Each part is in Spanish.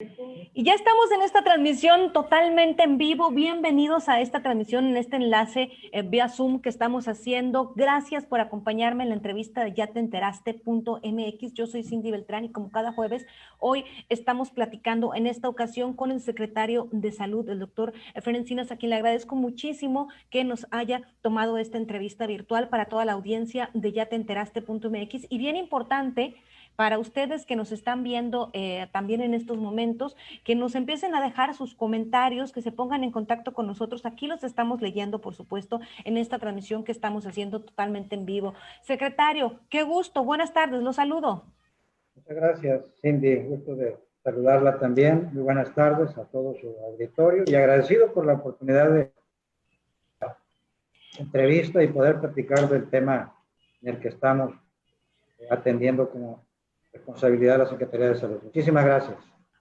Y ya estamos en esta transmisión totalmente en vivo. Bienvenidos a esta transmisión, en este enlace vía Zoom que estamos haciendo. Gracias por acompañarme en la entrevista de yatenteraste.mx. Yo soy Cindy Beltrán y como cada jueves, hoy estamos platicando en esta ocasión con el secretario de Salud, el doctor Efraín Encinas, a quien le agradezco muchísimo que nos haya tomado esta entrevista virtual para toda la audiencia de yatenteraste.mx. Y bien importante, para ustedes que nos están viendo también en estos momentos, que nos empiecen a dejar sus comentarios, que se pongan en contacto con nosotros. Aquí los estamos leyendo, por supuesto, en esta transmisión que estamos haciendo totalmente en vivo. Secretario, qué gusto, buenas tardes, los saludo. Muchas gracias, Cindy. Gusto de saludarla también. Muy buenas tardes a todo su auditorio y agradecido por la oportunidad de entrevista y poder platicar del tema en el que estamos atendiendo como responsabilidad de la Secretaría de Salud. Muchísimas gracias.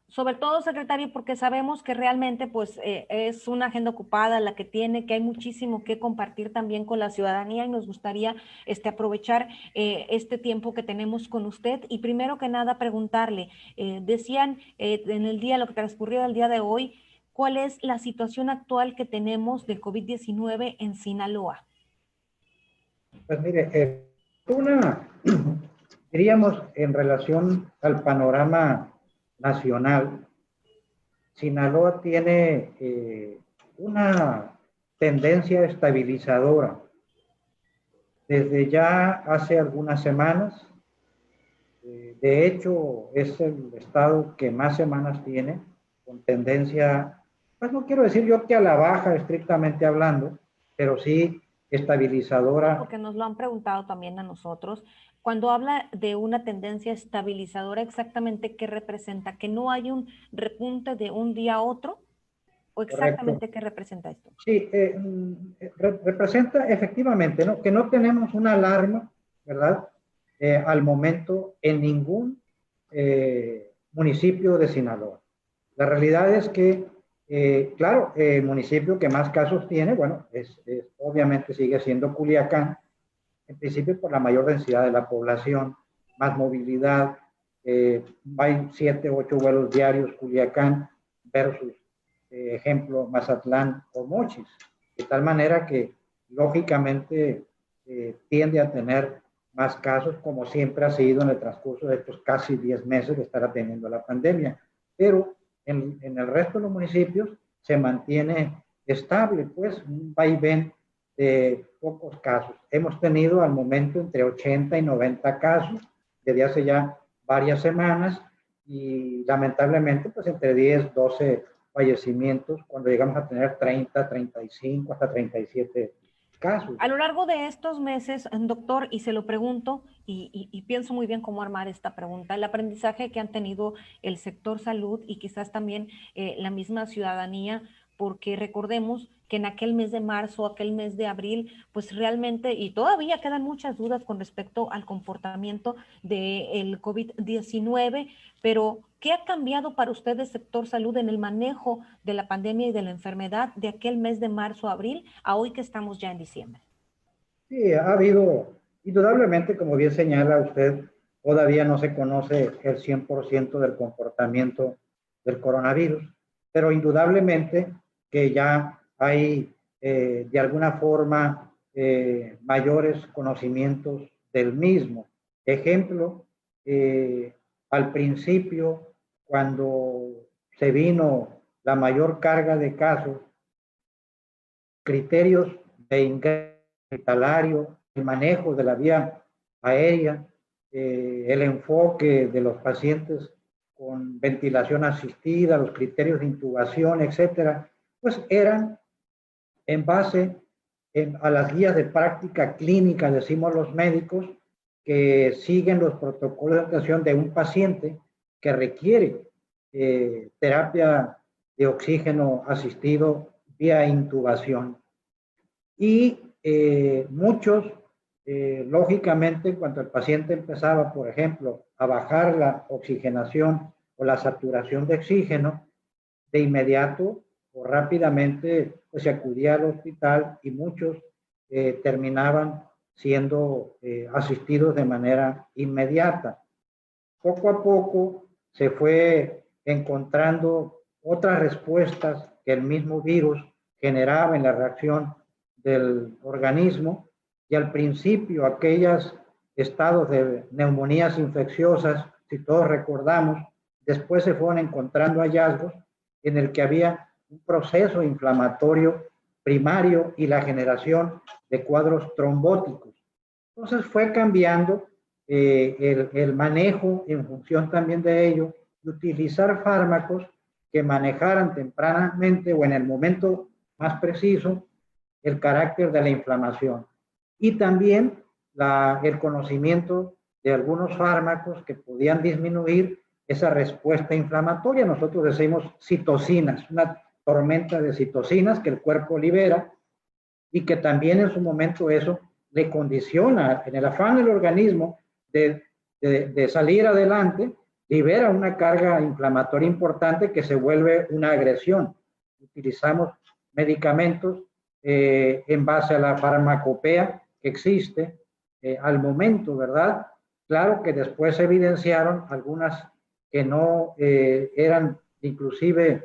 Sobre todo, secretario, porque sabemos que realmente pues es una agenda ocupada la que tiene, que hay muchísimo que compartir también con la ciudadanía y nos gustaría aprovechar este tiempo que tenemos con usted. Y primero que nada preguntarle, decían en el día, lo que transcurrió el día de hoy, ¿cuál es la situación actual que tenemos de COVID-19 en Sinaloa? Pues mire, diríamos en relación al panorama nacional, Sinaloa tiene una tendencia estabilizadora. Desde ya hace algunas semanas, de hecho es el estado que más semanas tiene, con tendencia, pues no quiero decir yo que a la baja estrictamente hablando, pero sí estabilizadora. Porque nos lo han preguntado también a nosotros. Cuando habla de una tendencia estabilizadora, exactamente qué representa, que no hay un repunte de un día a otro, o Correcto. exactamente qué representa esto. Sí, representa efectivamente, ¿no?, que no tenemos una alarma, ¿verdad? Al momento en ningún municipio de Sinaloa. La realidad es que, claro, el municipio que más casos tiene, bueno, obviamente sigue siendo Culiacán, en principio por la mayor densidad de la población, más movilidad, hay 7, 8 vuelos diarios Culiacán versus, ejemplo, Mazatlán o Mochis, de tal manera que lógicamente tiende a tener más casos, como siempre ha sido en el transcurso de estos casi 10 meses de estar atendiendo la pandemia. Pero en el resto de los municipios se mantiene estable, pues un vaivén de pocos casos. Hemos tenido al momento entre 80 y 90 casos desde hace ya varias semanas y lamentablemente pues entre 10, 12 fallecimientos cuando llegamos a tener 30, 35, hasta 37 casos. A lo largo de estos meses, doctor, y se lo pregunto, y pienso muy bien cómo armar esta pregunta, el aprendizaje que han tenido el sector salud y quizás también la misma ciudadanía, porque recordemos que en aquel mes de marzo, aquel mes de abril, pues realmente, y todavía quedan muchas dudas con respecto al comportamiento del COVID-19, pero ¿qué ha cambiado para usted el sector salud en el manejo de la pandemia y de la enfermedad de aquel mes de marzo a abril a hoy que estamos ya en diciembre? Sí, ha habido, indudablemente, como bien señala usted, todavía no se conoce el 100% del comportamiento del coronavirus, pero indudablemente que ya hay de alguna forma mayores conocimientos del mismo. Ejemplo, al principio, cuando se vino la mayor carga de casos, criterios de ingreso hospitalario, el manejo de la vía aérea, el enfoque de los pacientes con ventilación asistida, los criterios de intubación, etcétera, pues eran en base a las guías de práctica clínica, decimos los médicos, que siguen los protocolos de atención de un paciente que requiere terapia de oxígeno asistido vía intubación. Y muchos, lógicamente, cuando el paciente empezaba, por ejemplo, a bajar la oxigenación o la saturación de oxígeno, de inmediato o rápidamente pues, se acudía al hospital y muchos terminaban siendo asistidos de manera inmediata. Poco a poco se fue encontrando otras respuestas que el mismo virus generaba en la reacción del organismo, y al principio aquellos estados de neumonías infecciosas, si todos recordamos, después se fueron encontrando hallazgos en el que había un proceso inflamatorio primario y la generación de cuadros trombóticos. Entonces fue cambiando el manejo en función también de ello, de utilizar fármacos que manejaran tempranamente o en el momento más preciso el carácter de la inflamación. Y también el conocimiento de algunos fármacos que podían disminuir esa respuesta inflamatoria. Nosotros decimos citocinas, una tormenta de citocinas que el cuerpo libera y que también en su momento eso le condiciona, en el afán del organismo de salir adelante, libera una carga inflamatoria importante que se vuelve una agresión. Utilizamos medicamentos en base a la farmacopea que existe al momento, ¿verdad? Claro que después se evidenciaron algunas que no eran inclusive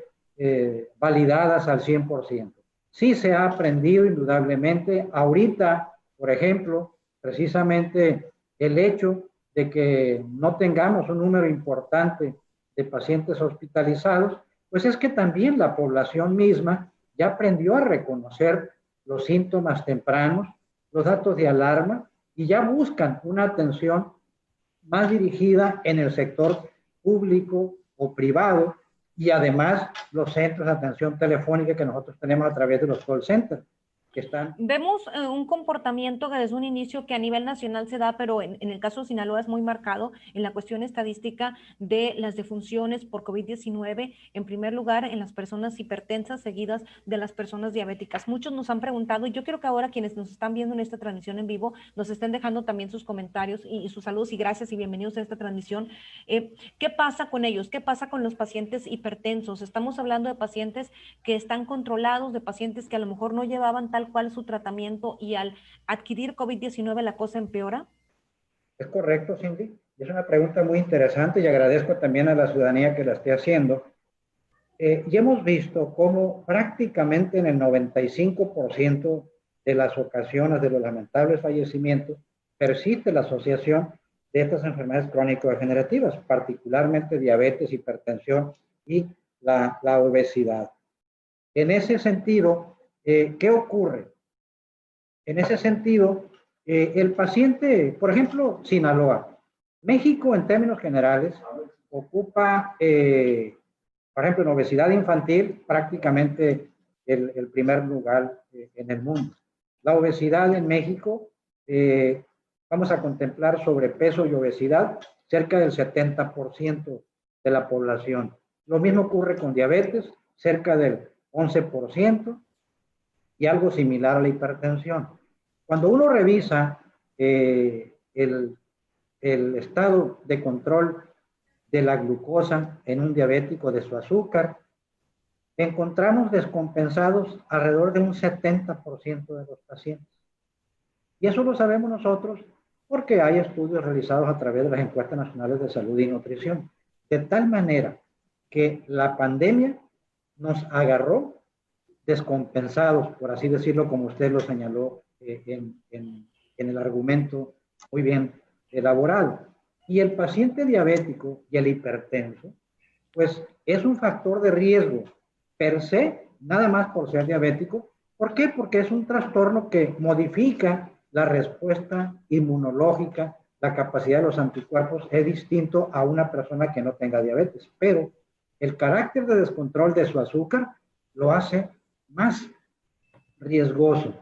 validadas al 100%. Sí se ha aprendido indudablemente. Ahorita, por ejemplo, precisamente el hecho de que no tengamos un número importante de pacientes hospitalizados, pues es que también la población misma ya aprendió a reconocer los síntomas tempranos, los datos de alarma, y ya buscan una atención más dirigida en el sector público o privado, y además los centros de atención telefónica que nosotros tenemos a través de los call centers, que están... Vemos un comportamiento que desde un inicio que a nivel nacional se da, pero en el caso de Sinaloa es muy marcado en la cuestión estadística de las defunciones por COVID-19, en primer lugar en las personas hipertensas, seguidas de las personas diabéticas. Muchos nos han preguntado, y yo quiero que ahora quienes nos están viendo en esta transmisión en vivo nos estén dejando también sus comentarios y sus saludos y gracias y bienvenidos a esta transmisión. ¿Qué pasa con ellos? ¿Qué pasa con los pacientes hipertensos? Estamos hablando de pacientes que están controlados, de pacientes que a lo mejor no llevaban tal cual su tratamiento y al adquirir COVID-19 la cosa empeora. Es correcto, Cindy. Es una pregunta muy interesante y agradezco también a la ciudadanía que la esté haciendo. Y hemos visto cómo prácticamente en el 95% de las ocasiones de los lamentables fallecimientos persiste la asociación de estas enfermedades crónico-degenerativas, particularmente diabetes, hipertensión y la obesidad. En ese sentido, ¿qué ocurre? En ese sentido, el paciente, por ejemplo, Sinaloa, México en términos generales ocupa, por ejemplo, en obesidad infantil prácticamente el primer lugar en el mundo. La obesidad en México, vamos a contemplar sobrepeso y obesidad, cerca del 70% de la población. Lo mismo ocurre con diabetes, cerca del 11%, y algo similar a la hipertensión. Cuando uno revisa el estado de control de la glucosa en un diabético, de su azúcar, encontramos descompensados alrededor de un 70% de los pacientes. Y eso lo sabemos nosotros porque hay estudios realizados a través de las encuestas nacionales de salud y nutrición. De tal manera que la pandemia nos agarró descompensados, por así decirlo, como usted lo señaló en el argumento muy bien elaborado. Y el paciente diabético y el hipertenso, pues es un factor de riesgo per se, nada más por ser diabético. ¿Por qué? Porque es un trastorno que modifica la respuesta inmunológica, la capacidad de los anticuerpos es distinto a una persona que no tenga diabetes, pero el carácter de descontrol de su azúcar lo hace más riesgoso.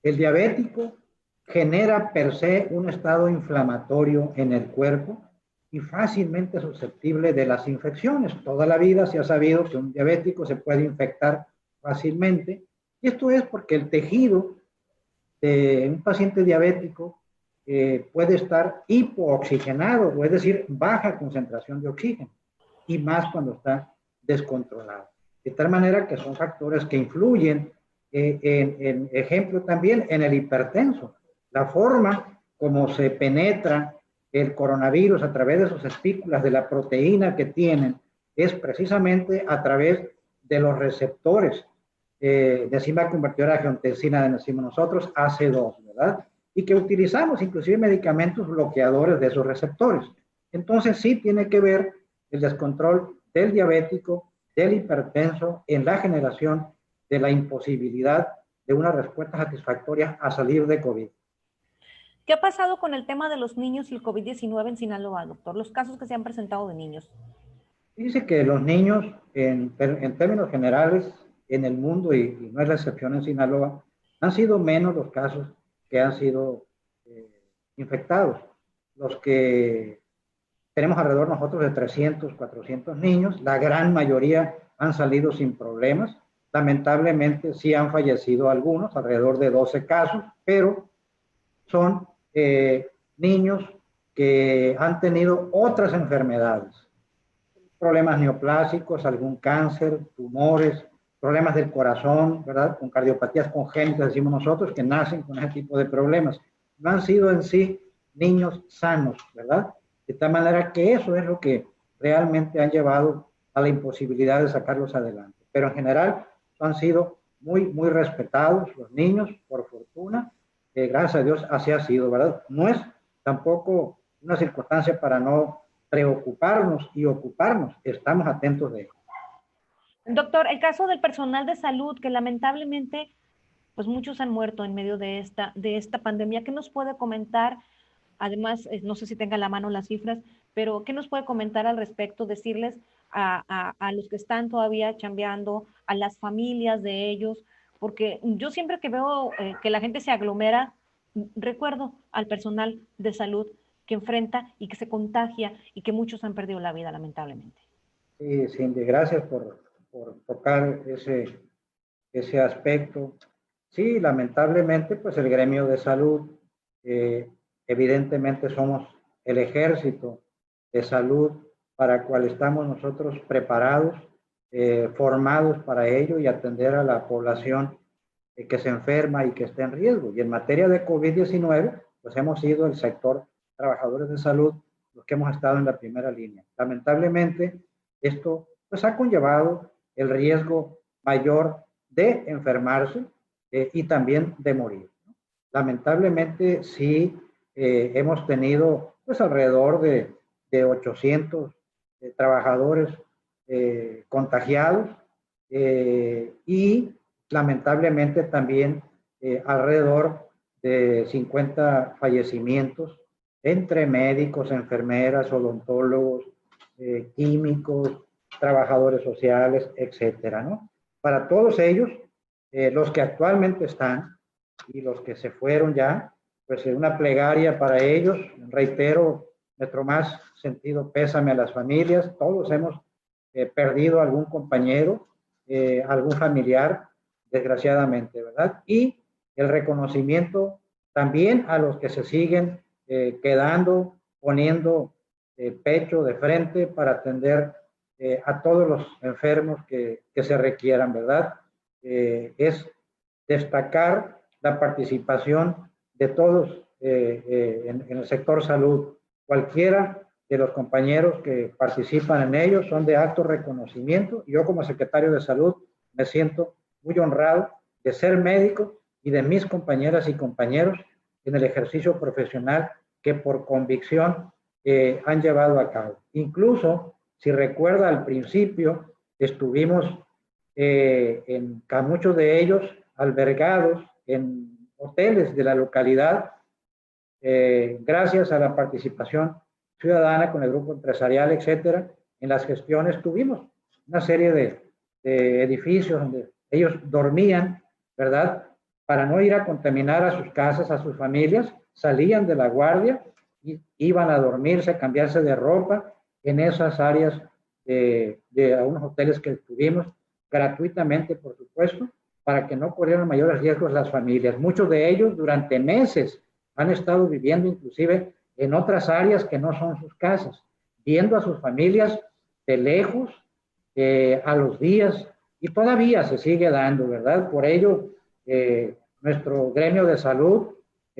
El diabético genera per se un estado inflamatorio en el cuerpo y fácilmente susceptible de las infecciones. Toda la vida se ha sabido que un diabético se puede infectar fácilmente, y esto es porque el tejido de un paciente diabético puede estar hipooxigenado, o es decir, baja concentración de oxígeno, y más cuando está descontrolado. De tal manera que son factores que influyen, en ejemplo también en el hipertenso. La forma como se penetra el coronavirus a través de sus espículas, de la proteína que tienen, es precisamente a través de los receptores de enzima convertidora de angiotensina, decimos nosotros, AC2, ¿verdad? Y que utilizamos inclusive medicamentos bloqueadores de esos receptores. Entonces sí tiene que ver el descontrol del diabético, del hipertenso, en la generación de la imposibilidad de una respuesta satisfactoria a salir de COVID. ¿Qué ha pasado con el tema de los niños y el COVID-19 en Sinaloa, doctor? Los casos que se han presentado de niños. Dice que los niños, en términos generales, en el mundo, y no es la excepción en Sinaloa, han sido menos los casos que han sido infectados. Los que tenemos alrededor nosotros de 300, 400 niños, la gran mayoría han salido sin problemas. Lamentablemente sí han fallecido algunos, alrededor de 12 casos, pero son niños que han tenido otras enfermedades, problemas neoplásicos, algún cáncer, tumores, problemas del corazón, ¿verdad? Con cardiopatías congénitas, decimos nosotros, que nacen con ese tipo de problemas. No han sido en sí niños sanos, ¿verdad? De tal manera que eso es lo que realmente han llevado a la imposibilidad de sacarlos adelante. Pero en general han sido muy respetados los niños, por fortuna. Gracias a Dios así ha sido, ¿verdad? No es tampoco una circunstancia para no preocuparnos y ocuparnos. Estamos atentos de ello. Doctor, el caso del personal de salud, que lamentablemente, pues muchos han muerto en medio de esta pandemia. ¿Qué nos puede comentar? Además, no sé si tenga a la mano las cifras, pero ¿qué nos puede comentar al respecto? Decirles a los que están todavía chambeando, a las familias de ellos, porque yo siempre que veo que la gente se aglomera, recuerdo al personal de salud que enfrenta y que se contagia y que muchos han perdido la vida, lamentablemente. Sí, Cindy, gracias por tocar ese aspecto. Sí, lamentablemente, pues el gremio de salud, evidentemente somos el ejército de salud para el cual estamos nosotros preparados, formados para ello y atender a la población que se enferma y que está en riesgo. Y en materia de COVID-19, pues hemos sido el sector trabajadores de salud los que hemos estado en la primera línea. Lamentablemente, esto pues ha conllevado el riesgo mayor de enfermarse y también de morir. Lamentablemente, sí hemos tenido pues alrededor de 800 trabajadores contagiados y lamentablemente también alrededor de 50 fallecimientos entre médicos, enfermeras, odontólogos, químicos, trabajadores sociales, etcétera, ¿no? Para todos ellos, los que actualmente están y los que se fueron ya, pues una plegaria para ellos. Reitero nuestro más sentido pésame a las familias. Todos hemos perdido algún compañero, algún familiar, desgraciadamente, ¿verdad? Y el reconocimiento también a los que se siguen quedando, poniendo pecho de frente para atender a todos los enfermos que se requieran, ¿verdad? Es destacar la participación de todos en el sector salud. Cualquiera de los compañeros que participan en ellos son de alto reconocimiento. Yo como secretario de salud me siento muy honrado de ser médico y de mis compañeras y compañeros en el ejercicio profesional que por convicción han llevado a cabo. Incluso, si recuerda, al principio estuvimos muchos de ellos albergados en hoteles de la localidad, gracias a la participación ciudadana con el grupo empresarial, etcétera. En las gestiones tuvimos una serie de edificios donde ellos dormían, ¿verdad? Para no ir a contaminar a sus casas, a sus familias, salían de la guardia y iban a dormirse, a cambiarse de ropa en esas áreas de algunos hoteles que tuvimos, gratuitamente, por supuesto, para que no corrieran mayores riesgos las familias. Muchos de ellos durante meses han estado viviendo inclusive en otras áreas que no son sus casas, viendo a sus familias de lejos, a los días, y todavía se sigue dando, ¿verdad? Por ello, nuestro gremio de salud,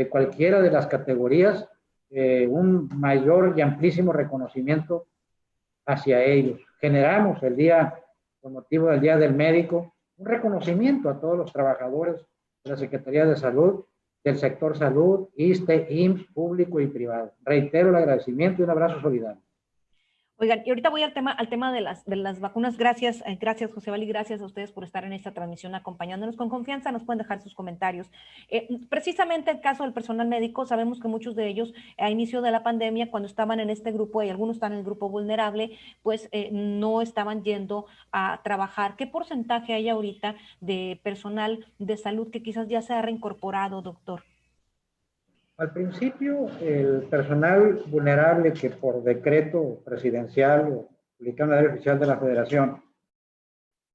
cualquiera de las categorías, un mayor y amplísimo reconocimiento hacia ellos. Generamos el día, con motivo del Día del Médico, un reconocimiento a todos los trabajadores de la Secretaría de Salud, del sector salud, ISSSTE, IMSS, público y privado. Reitero el agradecimiento y un abrazo solidario. Oigan, y ahorita voy al tema de las vacunas. Gracias, gracias José Vali, gracias a ustedes por estar en esta transmisión acompañándonos con confianza. Nos pueden dejar sus comentarios. Precisamente el caso del personal médico, sabemos que muchos de ellos a inicio de la pandemia, cuando estaban en este grupo y algunos están en el grupo vulnerable, pues no estaban yendo a trabajar. ¿Qué porcentaje hay ahorita de personal de salud que quizás ya se ha reincorporado, doctor? Al principio, el personal vulnerable que por decreto presidencial o publicado en la Diario Oficial de la Federación,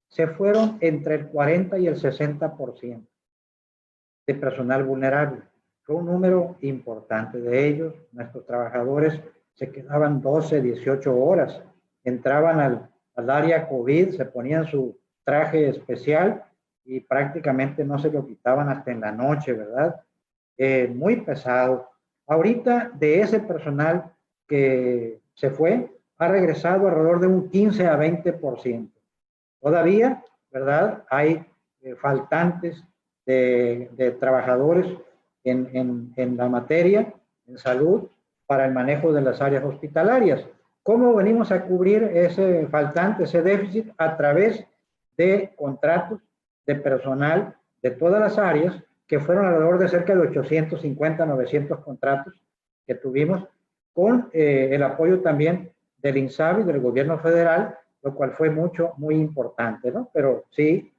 se fueron entre el 40 y el 60% de personal vulnerable. Fue un número importante de ellos. Nuestros trabajadores se quedaban 12, 18 horas, entraban al área COVID, se ponían su traje especial y prácticamente no se lo quitaban hasta en la noche, ¿verdad? Muy pesado. Ahorita de ese personal que se fue, ha regresado alrededor de un 15 a 20%. Todavía, ¿verdad? Hay faltantes de trabajadores en la materia, en salud, para el manejo de las áreas hospitalarias. ¿Cómo venimos a cubrir ese faltante, ese déficit? A través de contratos de personal de todas las áreas, que fueron alrededor de cerca de 850, 900 contratos que tuvimos, con el apoyo también del INSABI, del gobierno federal, lo cual fue muy importante, ¿no? Pero sí,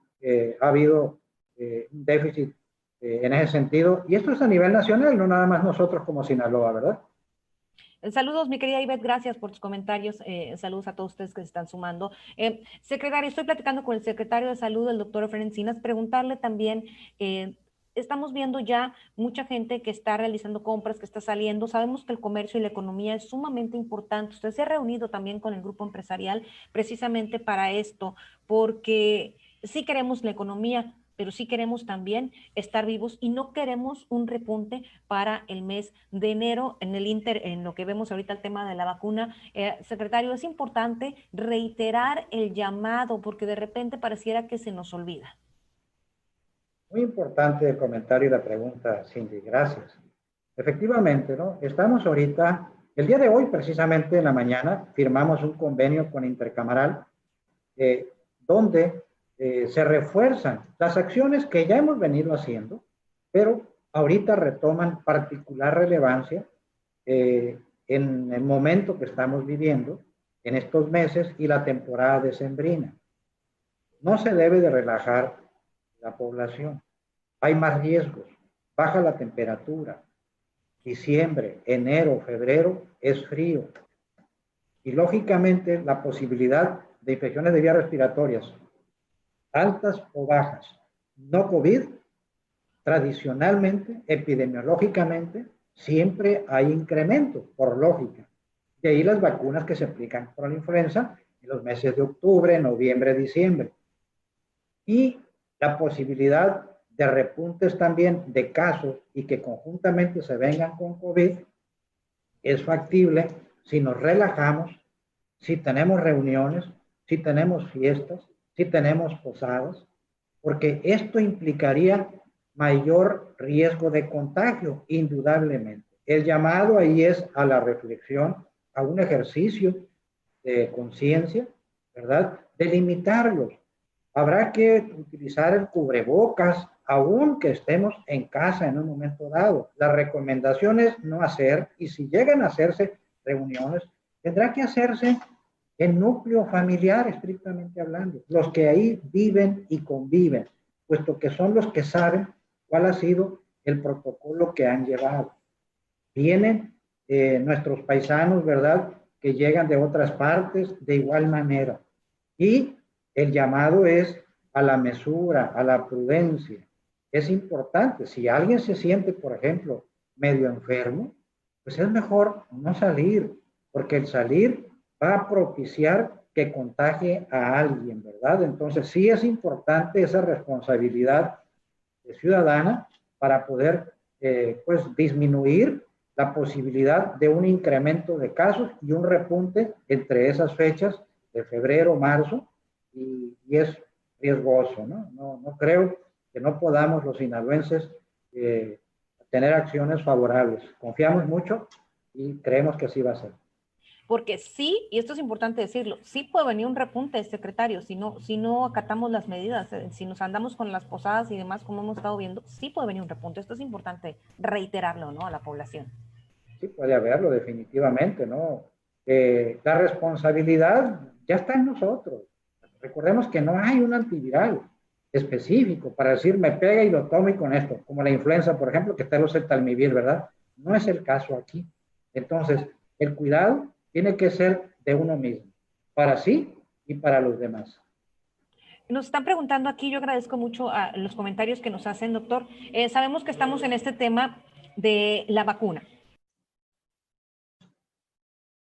ha habido un déficit en ese sentido, y esto es a nivel nacional, no nada más nosotros como Sinaloa, ¿verdad? Saludos, mi querida Ivette, gracias por tus comentarios. Saludos a todos ustedes que se están sumando. Secretario, estoy platicando con el secretario de Salud, el doctor Efraín Encinas, preguntarle también, estamos viendo ya mucha gente que está realizando compras, que está saliendo. Sabemos que el comercio y la economía es sumamente importante. Usted se ha reunido también con el grupo empresarial precisamente para esto, porque sí queremos la economía, pero sí queremos también estar vivos y no queremos un repunte para el mes de enero. En el Inter, en lo que vemos ahorita el tema de la vacuna, secretario, es importante reiterar el llamado porque de repente pareciera que se nos olvida. Muy importante el comentario y la pregunta, Cindy, gracias. Efectivamente, ¿no? Estamos ahorita, el día de hoy precisamente en la mañana, firmamos un convenio con Intercamaral, donde se refuerzan las acciones que ya hemos venido haciendo, pero ahorita retoman particular relevancia en el momento que estamos viviendo, en estos meses y la temporada decembrina. No se debe de relajar la población. Hay más riesgos, baja la temperatura. Diciembre, enero, febrero es frío. Y lógicamente la posibilidad de infecciones de vías respiratorias, altas o bajas, no COVID, tradicionalmente, epidemiológicamente, siempre hay incremento, por lógica. De ahí las vacunas que se aplican para la influenza en los meses de octubre, noviembre, diciembre. Y la posibilidad de repuntes también de casos y que conjuntamente se vengan con COVID es factible si nos relajamos, si tenemos reuniones, si tenemos fiestas, si tenemos posadas, porque esto implicaría mayor riesgo de contagio, indudablemente. El llamado ahí es a la reflexión, a un ejercicio de conciencia, ¿verdad? De limitarlos. Habrá que utilizar el cubrebocas, aun que estemos en casa en un momento dado. La recomendación es no hacer, y si llegan a hacerse reuniones, tendrá que hacerse en núcleo familiar, estrictamente hablando, los que ahí viven y conviven, puesto que son los que saben cuál ha sido el protocolo que han llevado. Vienen nuestros paisanos, ¿verdad?, que llegan de otras partes de igual manera. Y el llamado es a la mesura, a la prudencia. Es importante, si alguien se siente, por ejemplo, medio enfermo, pues es mejor no salir, porque el salir va a propiciar que contagie a alguien, ¿verdad? Entonces sí es importante esa responsabilidad ciudadana para poder pues disminuir la posibilidad de un incremento de casos y un repunte entre esas fechas de febrero, marzo, y es riesgoso, ¿no? No creo que no podamos los sinaloenses tener acciones favorables. Confiamos mucho y creemos que así va a ser. Porque sí, y esto es importante decirlo, sí puede venir un repunte, secretario, si no acatamos las medidas, si nos andamos con las posadas y demás, como hemos estado viendo, sí puede venir un repunte. Esto es importante reiterarlo, ¿no?, a la población. Sí, puede haberlo, definitivamente, ¿no? La responsabilidad ya está en nosotros. Recordemos que no hay un antiviral específico para decir me pega y lo tomo y con esto, como la influenza, por ejemplo, que está el oseltamivir, ¿verdad? No es el caso aquí. Entonces, el cuidado tiene que ser de uno mismo, para sí y para los demás. Nos están preguntando aquí, yo agradezco mucho a los comentarios que nos hacen, doctor. Sabemos que estamos en este tema de la vacuna.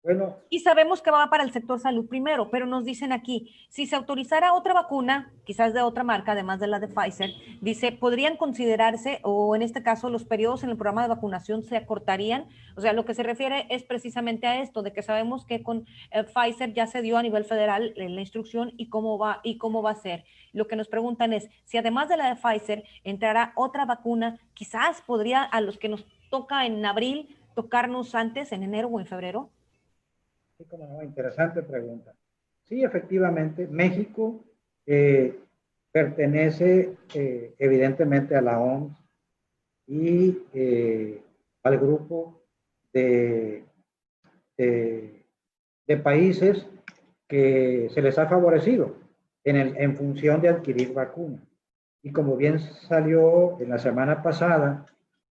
Bueno, y sabemos que va para el sector salud primero, pero nos dicen aquí, si se autorizara otra vacuna, quizás de otra marca, además de la de Pfizer, dice, podrían considerarse, o en este caso los periodos en el programa de vacunación se acortarían. O sea, lo que se refiere es precisamente a esto, de que sabemos que con Pfizer ya se dio a nivel federal la instrucción y cómo va a ser. Lo que nos preguntan es, si además de la de Pfizer entrará otra vacuna, quizás podría a los que nos toca en abril tocarnos antes, en enero o en febrero. sí, como no, interesante pregunta. Sí, efectivamente, México pertenece evidentemente a la OMS y al grupo de, de, de, países que se les ha favorecido en función de adquirir vacunas. Y como bien salió en la semana pasada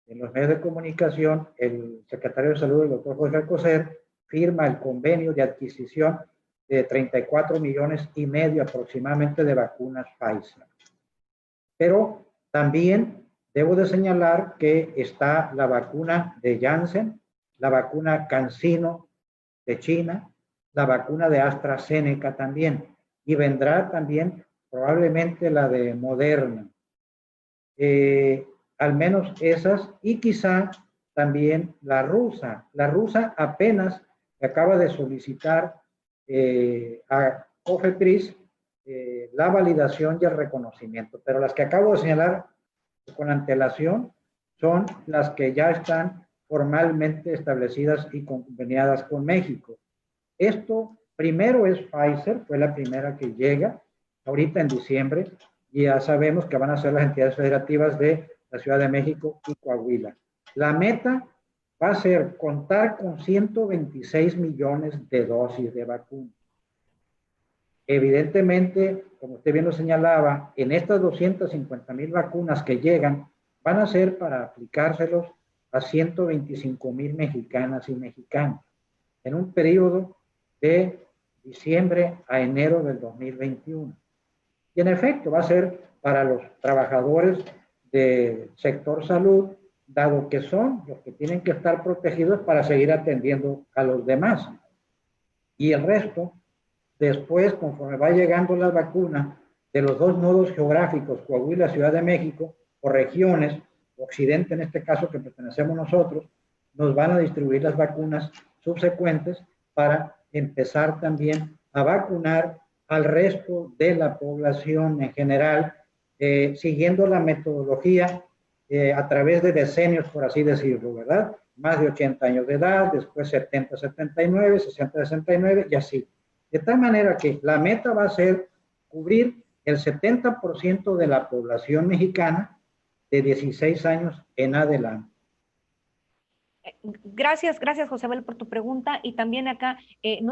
en los medios de comunicación, el secretario de Salud, el doctor Jorge Alcocer, firma el convenio de adquisición de 34 millones y medio aproximadamente de vacunas Pfizer. Pero también debo de señalar que está la vacuna de Janssen, la vacuna CanSino de China, la vacuna de AstraZeneca también, y vendrá también probablemente la de Moderna. Al menos esas, y quizá también la rusa. La rusa apenas acaba de solicitar a COFEPRIS la validación y el reconocimiento, pero las que acabo de señalar con antelación son las que ya están formalmente establecidas y conveniadas con México. Esto primero es Pfizer, fue la primera que llega, ahorita en diciembre, y ya sabemos que van a ser las entidades federativas de la Ciudad de México y Coahuila. La meta va a ser contar con 126 millones de dosis de vacuna. Evidentemente, como usted bien lo señalaba, en estas 250,000 vacunas que llegan, van a ser para aplicárselos a 125,000 mexicanas y mexicanos en un periodo de diciembre a enero del 2021. Y en efecto, va a ser para los trabajadores del sector salud, dado que son los que tienen que estar protegidos para seguir atendiendo a los demás. Y el resto, después, conforme va llegando la vacuna de los dos nodos geográficos, Coahuila, Ciudad de México, o regiones, Occidente en este caso que pertenecemos nosotros, nos van a distribuir las vacunas subsecuentes para empezar también a vacunar al resto de la población en general, siguiendo la metodología a través de decenios, por así decirlo, ¿verdad? Más de 80 años de edad, después 70, 79, 60, 69 y así. De tal manera que la meta va a ser cubrir el 70% de la población mexicana de 16 años en adelante. Gracias, José Abel, por tu pregunta. Y también acá,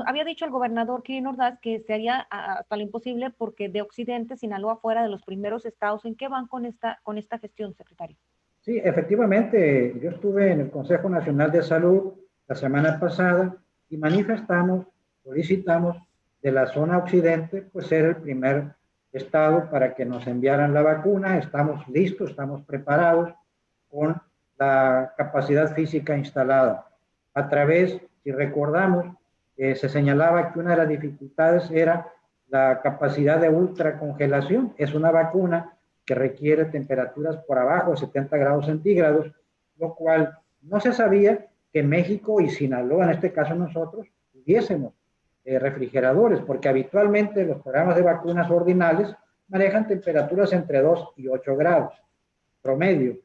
había dicho el gobernador Kirin Ordaz que se haría hasta lo imposible porque de Occidente, Sinaloa fuera de los primeros estados. ¿En qué van con esta gestión, secretario? Sí, efectivamente, yo estuve en el Consejo Nacional de Salud la semana pasada y manifestamos, solicitamos de la zona occidente, pues ser el primer estado para que nos enviaran la vacuna. Estamos listos, estamos preparados con la capacidad física instalada. A través, si recordamos, se señalaba que una de las dificultades era la capacidad de ultracongelación. Es una vacuna que requiere temperaturas por abajo de 70 grados centígrados, lo cual no se sabía que que México y Sinaloa, en este caso nosotros, tuviésemos refrigeradores, porque habitualmente los programas de vacunas ordinales manejan temperaturas entre 2 y 8 grados promedio,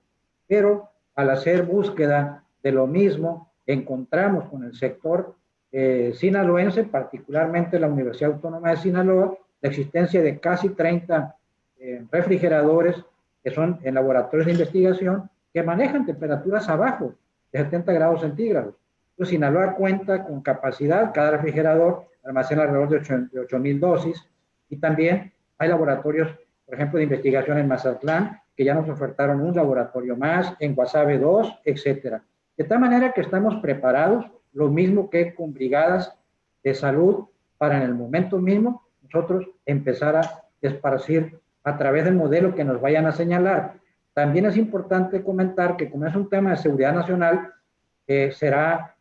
pero al hacer búsqueda de lo mismo, encontramos con el sector sinaloense, particularmente la Universidad Autónoma de Sinaloa, la existencia de casi 30 refrigeradores que son en laboratorios de investigación que manejan temperaturas abajo de 70 grados centígrados. Entonces, Sinaloa cuenta con capacidad, cada refrigerador almacena alrededor de 8,000 dosis, y también hay laboratorios, por ejemplo, de investigación en Mazatlán, que ya nos ofertaron un laboratorio más, en Guasave 2, etcétera. De tal manera que estamos preparados, lo mismo que con brigadas de salud, para en el momento mismo nosotros empezar a esparcir a través del modelo que nos vayan a señalar. También es importante comentar que como es un tema de seguridad nacional, será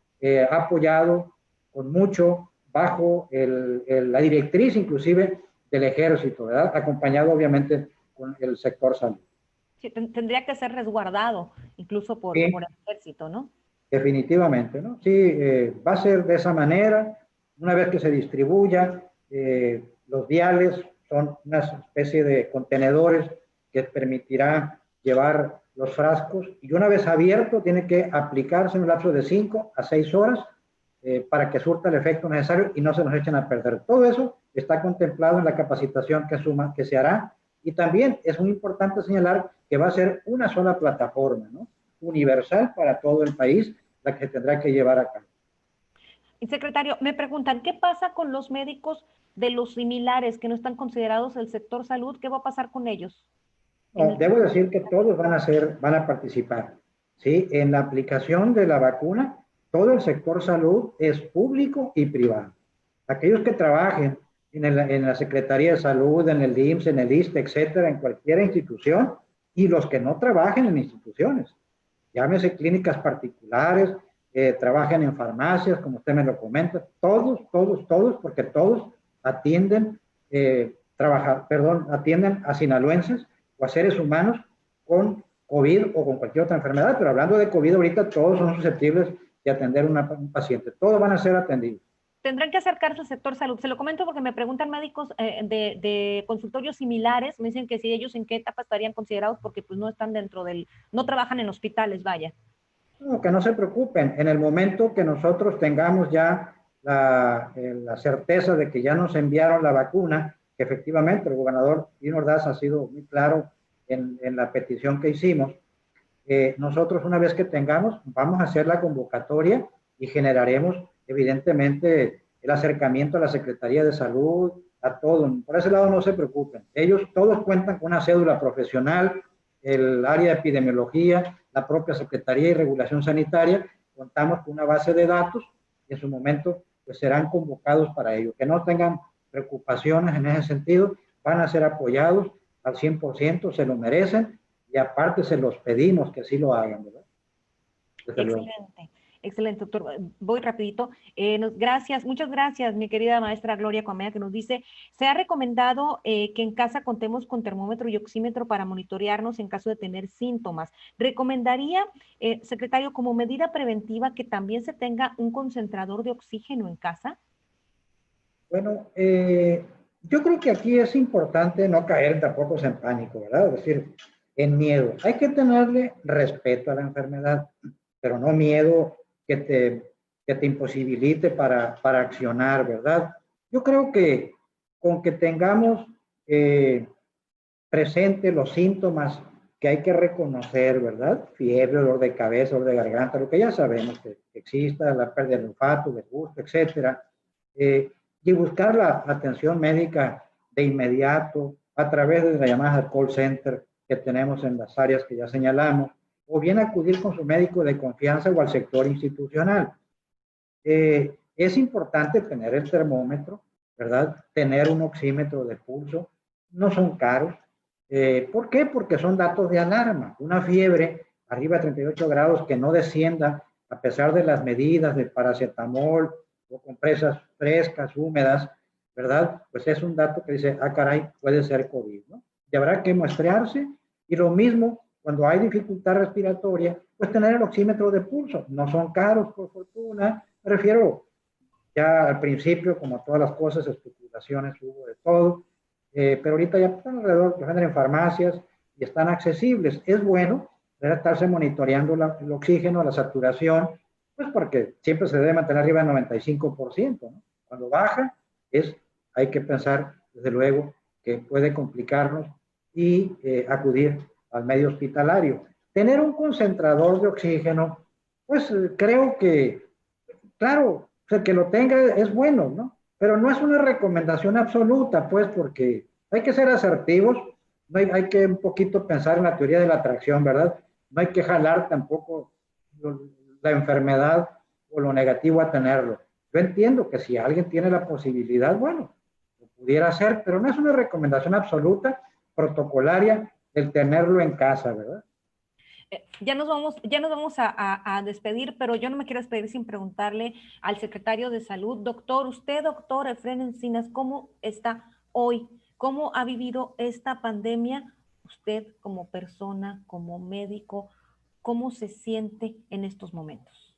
apoyado con mucho bajo la directriz inclusive del ejército, ¿verdad? Acompañado obviamente con el sector salud. Sí, tendría que ser resguardado incluso por Sí, el ejército, ¿no? definitivamente, ¿no? Sí, va a ser de esa manera. Una vez que se distribuya, los viales son una especie de contenedores que permitirá llevar los frascos, y una vez abierto tiene que aplicarse en un lapso de 5 a 6 horas para que surta el efecto necesario y no se nos echen a perder. Todo eso está contemplado en la capacitación que se hará, y también es muy importante señalar que va a ser una sola plataforma, ¿no? Universal para todo el país, la que se tendrá que llevar a cabo. Y secretario, me preguntan, ¿qué pasa con los médicos de los similares que no están considerados el sector salud? ¿Qué va a pasar con ellos? No, debo decir que todos van a participar, ¿sí? En la aplicación de la vacuna, todo el sector salud es público y privado. Aquellos que trabajen en la Secretaría de Salud, en el IMSS, en el ISSSTE, etcétera, en cualquier institución, y los que no trabajen en instituciones, llámese clínicas particulares, trabajen en farmacias, como usted me lo comenta, todos, porque todos atienden, atienden a sinaloenses o a seres humanos con COVID o con cualquier otra enfermedad, pero hablando de COVID ahorita, todos son susceptibles de atender un paciente, todos van a ser atendidos. Tendrán que acercarse al sector salud. Se lo comento porque me preguntan médicos de consultorios similares, me dicen que si ellos en qué etapa estarían considerados porque pues no están no trabajan en hospitales, vaya. No, que no se preocupen, en el momento que nosotros tengamos ya la certeza de que ya nos enviaron la vacuna, que efectivamente el gobernador Dino Ordaz ha sido muy claro en la petición que hicimos, nosotros una vez que tengamos, vamos a hacer la convocatoria y generaremos evidentemente el acercamiento a la Secretaría de Salud, a todo. Por ese lado no se preocupen. Ellos todos cuentan con una cédula profesional, el área de epidemiología, la propia Secretaría de Regulación Sanitaria, contamos con una base de datos y en su momento pues serán convocados para ello. Que no tengan preocupaciones en ese sentido, van a ser apoyados al 100%, se lo merecen, y aparte se los pedimos que así lo hagan, ¿verdad? Excelente, excelente, doctor. Voy rapidito. Gracias, muchas gracias, mi querida maestra Gloria Comea, que nos dice, se ha recomendado que en casa contemos con termómetro y oxímetro para monitorearnos en caso de tener síntomas. ¿Recomendaría, secretario, como medida preventiva que también se tenga un concentrador de oxígeno en casa? Bueno, yo creo que aquí es importante no caer tampoco en pánico, ¿verdad? Es decir, en miedo. Hay que tenerle respeto a la enfermedad, pero no miedo que te imposibilite para accionar, ¿verdad? Yo creo que con que tengamos presente los síntomas que hay que reconocer, ¿verdad? Fiebre, dolor de cabeza, dolor de garganta, lo que ya sabemos que exista, la pérdida del olfato, del gusto, etcétera. Y buscar la atención médica de inmediato a través de la llamada call center que tenemos en las áreas que ya señalamos, o bien acudir con su médico de confianza o al sector institucional. Es importante tener el termómetro, ¿verdad? Tener un oxímetro de pulso, no son caros. ¿Por qué? Porque son datos de alarma. Una fiebre arriba de 38 grados que no descienda a pesar de las medidas de paracetamol o compresas frescas, húmedas, ¿verdad? Pues es un dato que dice, ah, caray, puede ser COVID, ¿no? Y habrá que muestrearse, y lo mismo cuando hay dificultad respiratoria, pues tener el oxímetro de pulso. No son caros, por fortuna. Me refiero, ya al principio, como todas las cosas, especulaciones hubo de todo, pero ahorita ya están alrededor, los venden en farmacias y están accesibles. Es bueno debe estarse monitoreando el oxígeno, la saturación, pues porque siempre se debe mantener arriba del 95%, ¿no? Cuando baja, hay que pensar, desde luego, que puede complicarnos y acudir al medio hospitalario. Tener un concentrador de oxígeno, pues creo que, claro, o sea, que lo tenga es bueno, ¿no? Pero no es una recomendación absoluta, pues, porque hay que ser asertivos, no hay que un poquito pensar en la teoría de la atracción, ¿verdad? No hay que jalar tampoco la enfermedad o lo negativo a tenerlo. Yo entiendo que si alguien tiene la posibilidad, bueno, lo pudiera hacer, pero no es una recomendación absoluta, protocolaria, el tenerlo en casa, ¿verdad? Ya nos vamos a despedir, pero yo no me quiero despedir sin preguntarle al secretario de Salud. Doctor, usted, doctor Efrén Encinas, ¿cómo está hoy? ¿Cómo ha vivido esta pandemia? Usted como persona, como médico, ¿cómo se siente en estos momentos?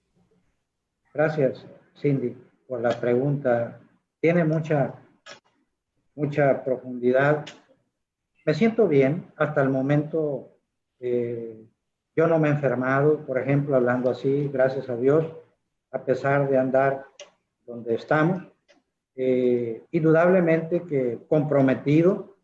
Gracias, Cindy, por la pregunta. Tiene mucha profundidad. Me siento bien. Hasta el momento yo no me he enfermado, por ejemplo, hablando así, gracias a Dios, a pesar de andar donde estamos. Indudablemente que comprometido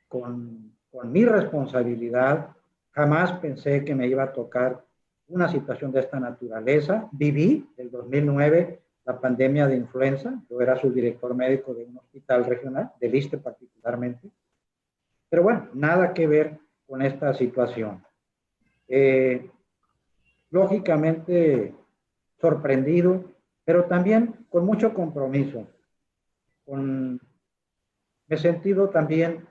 con mi responsabilidad, jamás pensé que me iba a tocar una situación de esta naturaleza. Viví el 2009 la pandemia de influenza, yo era subdirector médico de un hospital regional, del ISSSTE particularmente, pero bueno, nada que ver con esta situación. Lógicamente sorprendido, pero también con mucho compromiso. Me he sentido también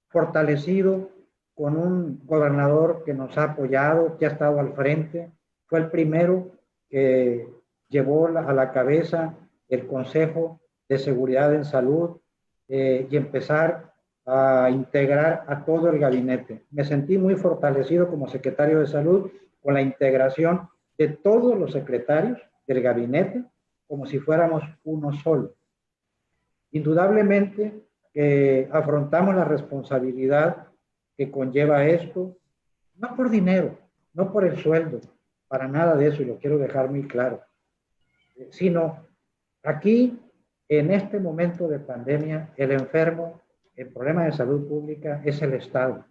fortalecido con un gobernador que nos ha apoyado, que ha estado al frente. Fue el primero que llevó a la cabeza el Consejo de Seguridad en Salud y empezar a integrar a todo el gabinete. Me sentí muy fortalecido como secretario de Salud con la integración de todos los secretarios del gabinete como si fuéramos uno solo. Indudablemente que afrontamos la responsabilidad que conlleva esto, no por dinero, no por el sueldo, para nada de eso, y lo quiero dejar muy claro, sino aquí, en este momento de pandemia, el enfermo, el problema de salud pública es el Estado.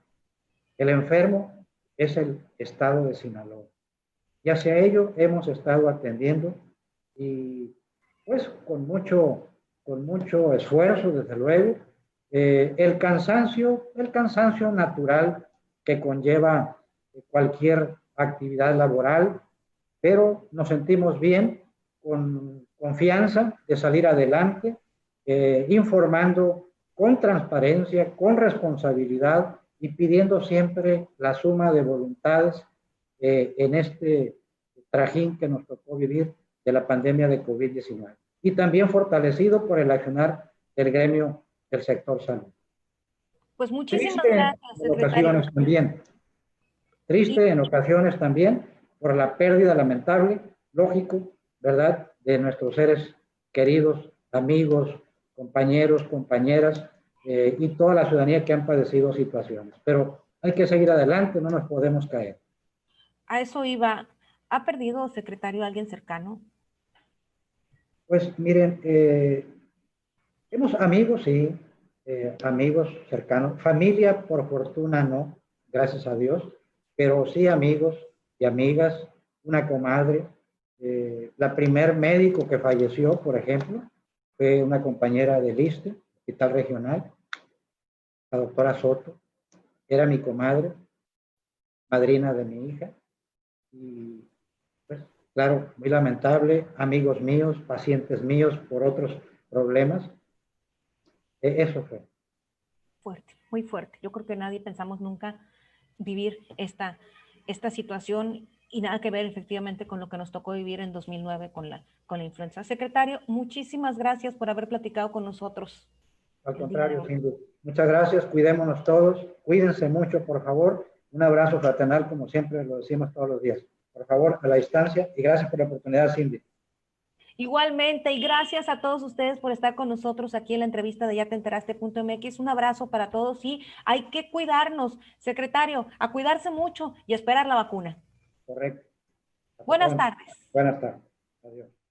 El enfermo es el Estado de Sinaloa. Y hacia ello hemos estado atendiendo y pues con mucho esfuerzo, desde luego, el cansancio natural que conlleva cualquier actividad laboral, pero nos sentimos bien, con confianza de salir adelante, informando con transparencia, con responsabilidad y pidiendo siempre la suma de voluntades en este trajín que nos tocó vivir de la pandemia de COVID-19. Y también fortalecido por el accionar del gremio del sector salud. Pues muchísimas Triste gracias, en secretario. ocasiones también. Triste en ocasiones también por la pérdida lamentable, lógico, ¿verdad?, de nuestros seres queridos, amigos, compañeros, compañeras y toda la ciudadanía que han padecido situaciones. Pero hay que seguir adelante, no nos podemos caer. A eso iba. ¿Ha perdido, secretario, a alguien cercano? Pues miren, hemos amigos, sí, amigos cercanos. Familia, por fortuna, no, gracias a Dios, pero sí amigos y amigas, una comadre. La primer médico que falleció, por ejemplo, fue una compañera del ISSSTE, Hospital Regional, la doctora Soto. Era mi comadre, madrina de mi hija. Y pues, claro, muy lamentable, amigos míos, pacientes míos por otros problemas. Eso fue. Fuerte, muy fuerte. Yo creo que nadie pensamos nunca vivir esta situación y nada que ver efectivamente con lo que nos tocó vivir en 2009 con la influenza. Secretario, muchísimas gracias por haber platicado con nosotros. Al contrario, sin duda. Muchas gracias, cuidémonos todos, cuídense mucho, por favor. Un abrazo fraternal, como siempre lo decimos todos los días. Por favor, a la distancia, y gracias por la oportunidad, Cindy. Igualmente, y gracias a todos ustedes por estar con nosotros aquí en la entrevista de yatenteraste.mx. Un abrazo para todos y hay que cuidarnos, secretario, a cuidarse mucho y esperar la vacuna. Correcto. Buenas tardes. Buenas tardes. Adiós.